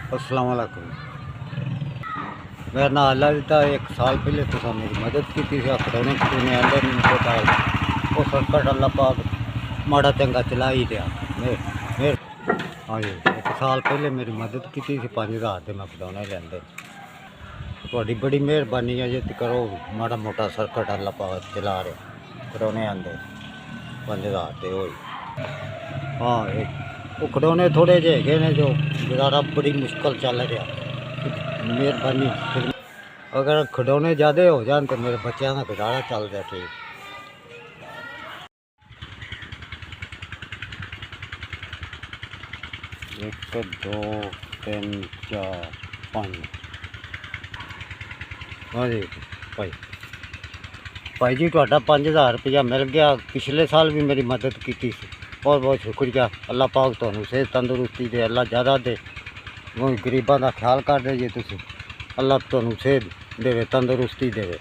अस्सलाम वालेकुम। मेरा नाम अल्लाह दिता। एक साल पहले तो मेरी मदद की थी खिलौने खिलौने आंदे नहीं पता वो सर्कट अल्लाह पाक माड़ा चंगा चला ही दिया। मेर हाँ जी, एक साल पहले मेरी मदद की थी 5,000 के मैं खिलौने लियाते। थोड़ी बड़ी मेहरबानी है जी करो माड़ा मोटा सर्कट अल्लाह पाक चला रहे खिलौने आंदे 5,000 के हो। हाँ एक वो खिलौने थोड़े जे है ने जो गुजारा बड़ी मुश्किल चल रहा। मेहरबानी अगर खिलौने ज़्यादा हो जान तो मेरे बच्चों का गुजारा चल रहा ठीक। एक दो तीन चार पाँच। हाँ जी भाई जी तुहाडा 5,000 रुपया मिल गया। पिछले साल भी मेरी मदद की थी। बहुत बहुत शुक्रिया। अल्लाह पाक तुहानू सेहत तंदुरुस्ती दे अल्लाह ज़्यादा दे। गरीबों का ख्याल कर रहे जी तुम। अल्लाह तुहानू सेहत देवे तंदुरुस्ती देवे।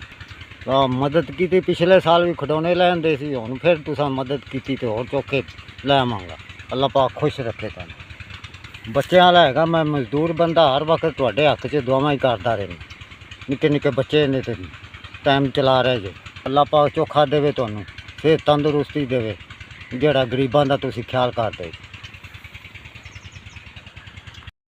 मदद की थी पिछले साल भी खिलौने लैन दे सी हुण फिर तुसां मदद की थी तो होर चौके लै आवांगा। अल्लाह पाक खुश रखे तुहानू। बच्चे वाला है मैं मजदूर बंदा हर वक्त तुहाडे हक च दुआवां ही करदा रहना। निक्के निक्के बच्चे ने तो टाइम चला रहे जे। अल्लाह पाक चोखा देवे तुहानू सेहत तंदुरुस्ती देवे जेड़ा गरीबां दा तुसीं ख्याल करदे।